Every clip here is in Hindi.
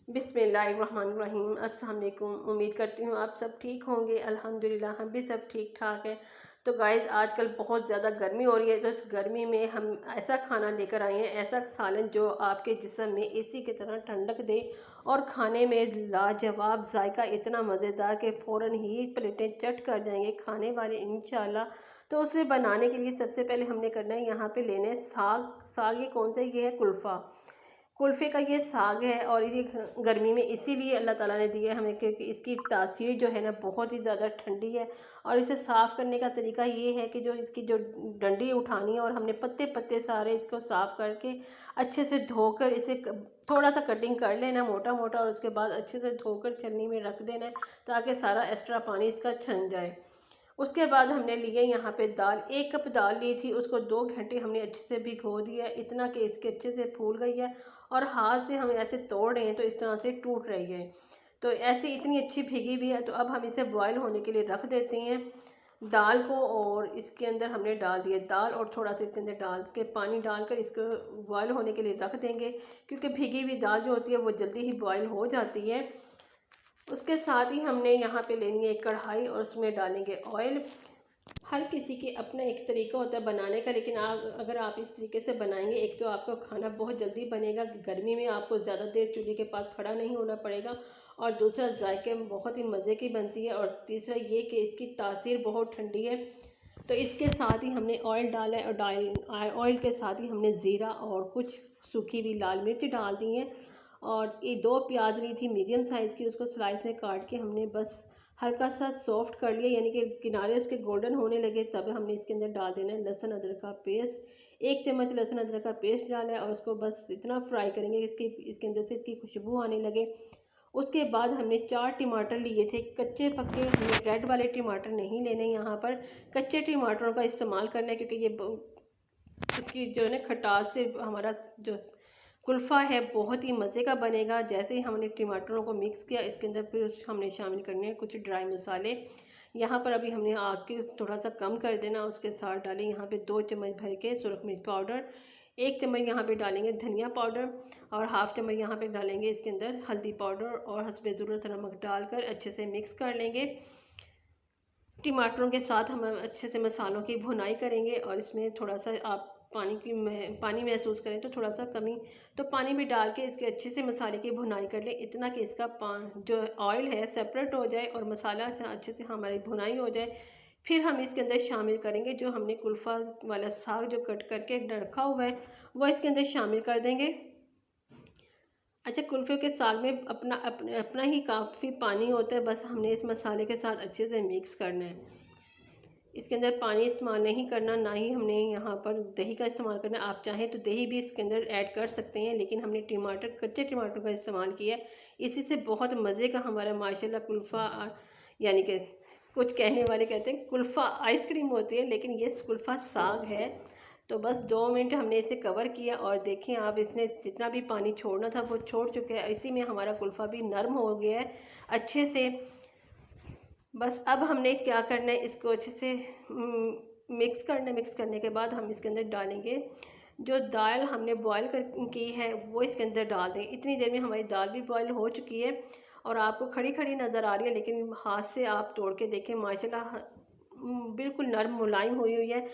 बिस्मिल्लाहिर्रहमानिर्रहीम। अस्सलाम वालेकुम। उम्मीद करती हूँ आप सब ठीक होंगे। अल्हम्दुलिल्लाह हम भी सब ठीक ठाक हैं। तो गाइज़ आजकल बहुत ज़्यादा गर्मी हो रही है, तो इस गर्मी में हम ऐसा खाना लेकर आए हैं, ऐसा सालन जो आपके जिस्म में एसी की तरह ठंडक दे और खाने में लाजवाब जायका इतना मज़ेदार कि फ़ौरन ही प्लेटें चट कर जाएंगे खाने वाले इंशाल्लाह। तो उसे बनाने के लिए सबसे पहले हमने करना है, यहाँ पे लेना है साग। साग ये कौन सा, ये है कुल्फ़ा। कुल्फ़े का ये साग है और ये गर्मी में इसीलिए अल्लाह ताला ने दिया है हमें, क्योंकि इसकी तासीर जो है ना बहुत ही ज़्यादा ठंडी है। और इसे साफ़ करने का तरीका ये है कि जो इसकी जो डंडी उठानी है और हमने पत्ते पत्ते सारे इसको साफ़ करके अच्छे से धोकर इसे थोड़ा सा कटिंग कर लेना मोटा मोटा, और उसके बाद अच्छे से धोकर छन्नी में रख देना है ताकि सारा एक्स्ट्रा पानी इसका छन जाए। उसके बाद हमने लिए यहाँ पे दाल, 1 कप दाल ली थी, उसको 2 घंटे हमने अच्छे से भिगो दिया, इतना कि इसके अच्छे से फूल गई है और हाथ से हम ऐसे तोड़ रहे हैं तो इस तरह से टूट रही है। तो ऐसे इतनी अच्छी भीगी भी है। तो अब हम इसे बॉयल होने के लिए रख देते हैं दाल को, और इसके अंदर हमने डाल दिया दाल और थोड़ा सा इसके अंदर डाल के पानी डालकर इसको बॉयल होने के लिए रख देंगे, क्योंकि भीगी हुई दाल जो होती है वो जल्दी ही बॉयल हो जाती है। उसके साथ ही हमने यहाँ पे लेनी है एक कढ़ाई और उसमें डालेंगे ऑयल। हर किसी के अपना एक तरीका होता है बनाने का, लेकिन आप अगर आप इस तरीके से बनाएंगे, एक तो आपका खाना बहुत जल्दी बनेगा, गर्मी में आपको ज़्यादा देर चूल्हे के पास खड़ा नहीं होना पड़ेगा, और दूसरा जायके में बहुत ही मज़े की बनती है, और तीसरा ये कि इसकी तासीर बहुत ठंडी है। तो इसके साथ ही हमने ऑयल डाला है, और ऑयल के साथ ही हमने ज़ीरा और कुछ सूखी हुई लाल मिर्च डाल दी है। और ये 2 प्याज ली थी मीडियम साइज़ की, उसको स्लाइस में काट के हमने बस हल्का सा सॉफ्ट कर लिया, यानी कि किनारे उसके गोल्डन होने लगे, तब हमने इसके अंदर डाल देना है लहसुन अदरक का पेस्ट। 1 चम्मच लहसुन अदरक का पेस्ट डाला है और उसको बस इतना फ्राई करेंगे कि इसके अंदर से इसकी खुशबू आने लगे। उसके बाद हमने 4 टमाटर लिए थे कच्चे पक्के, हमने रेड वाले टमाटर नहीं लेने, यहाँ पर कच्चे टमाटरों का इस्तेमाल करना है, क्योंकि ये इसकी जो है ना खटास से हमारा जो कुल्फ़ा है बहुत ही मज़े का बनेगा। जैसे ही हमने टमाटरों को मिक्स किया, इसके अंदर फिर हमने शामिल करने हैं कुछ ड्राई मसाले। यहाँ पर अभी हमने आग के थोड़ा सा कम कर देना, उसके साथ डालें यहाँ पे 2 चम्मच भर के सुरख मिर्च पाउडर, 1 चम्मच यहाँ पे डालेंगे धनिया पाउडर, और हाफ़ चम्मच यहाँ पे डालेंगे इसके अंदर हल्दी पाउडर, और हस्बे ज़रूरत नमक डालकर अच्छे से मिक्स कर लेंगे। टमाटरों के साथ हम अच्छे से मसालों की भुनाई करेंगे, और इसमें थोड़ा सा आप पानी महसूस करें तो थोड़ा सा कमी, तो पानी भी डाल के इसके अच्छे से मसाले की भुनाई कर लें, इतना कि इसका जो ऑयल है सेपरेट हो जाए और मसाला अच्छे से हमारी भुनाई हो जाए। फिर हम इसके अंदर शामिल करेंगे जो हमने कुल्फ़ा वाला साग जो कट करके रखा हुआ है, वो इसके अंदर शामिल कर देंगे। अच्छा, कुल्फ़े के साग में अपना ही काफ़ी पानी होता है, बस हमने इस मसाले के साथ अच्छे से मिक्स करना है। इसके अंदर पानी इस्तेमाल नहीं करना, ना ही हमने यहाँ पर दही का इस्तेमाल करना। आप चाहें तो दही भी इसके अंदर ऐड कर सकते हैं, लेकिन हमने कच्चे टमाटर का इस्तेमाल किया है। इसी से बहुत मज़े का हमारा माशाल्लाह कुल्फ़ा यानी कि कुछ कहने वाले कहते हैं कुल्फ़ा आइसक्रीम होती है, लेकिन ये कुल्फ़ा साग है। तो बस 2 मिनट हमने इसे कवर किया, और देखें आप इसने जितना भी पानी छोड़ना था वो छोड़ चुके हैं। इसी में हमारा कुल्फ़ा भी नरम हो गया है अच्छे से। बस अब हमने क्या करना है, इसको अच्छे से मिक्स करना है। मिक्स करने के बाद हम इसके अंदर डालेंगे जो दाल हमने बॉयल कर की है, वो इसके अंदर डाल दें। इतनी देर में हमारी दाल भी बॉयल हो चुकी है और आपको खड़ी खड़ी नज़र आ रही है, लेकिन हाथ से आप तोड़ के देखें माशाल्लाह बिल्कुल नरम मुलायम हुई हुई है।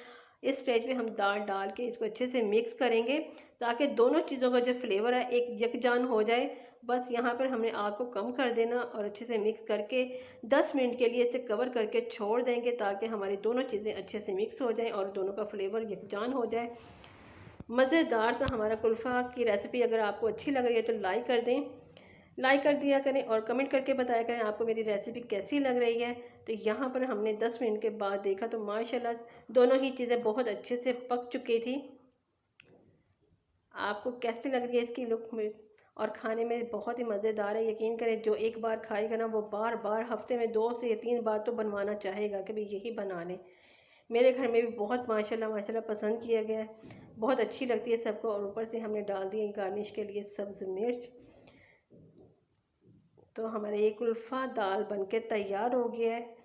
इस स्टेज पे हम दाल डाल के इसको अच्छे से मिक्स करेंगे ताकि दोनों चीज़ों का जो फ्लेवर है एक यकजान हो जाए। बस यहाँ पर हमने आग को कम कर देना और अच्छे से मिक्स करके 10 मिनट के लिए इसे कवर करके छोड़ देंगे, ताकि हमारी दोनों चीज़ें अच्छे से मिक्स हो जाएं और दोनों का फ्लेवर यकजान हो जाए। मज़ेदार सा हमारा कुल्फ़ा की रेसिपी अगर आपको अच्छी लग रही है तो लाइक कर दें, लाइक कर दिया करें, और कमेंट करके बताया करें आपको मेरी रेसिपी कैसी लग रही है। तो यहाँ पर हमने 10 मिनट के बाद देखा तो माशाल्लाह दोनों ही चीज़ें बहुत अच्छे से पक चुकी थी। आपको कैसी लग रही है इसकी लुक में, और खाने में बहुत ही मज़ेदार है। यकीन करें जो एक बार खाएगा ना वो बार बार हफ्ते में 2 से 3 बार तो बनवाना चाहेगा कि भाई यही बना लें। मेरे घर में भी बहुत माशाल्लाह माशाल्लाह पसंद किया गया है, बहुत अच्छी लगती है सबको। और ऊपर से हमने डाल दिया गार्निश के लिए सब्ज़ मिर्च। तो हमारे ये कुल्फ़ा दाल बनके तैयार हो गया है।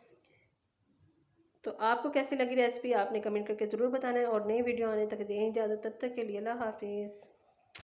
तो आपको कैसी लगी रेसिपी आपने कमेंट करके ज़रूर बताना है, और नई वीडियो आने तक दें इजाज़त, तब तक के लिए अल्लाह हाफ़िज़।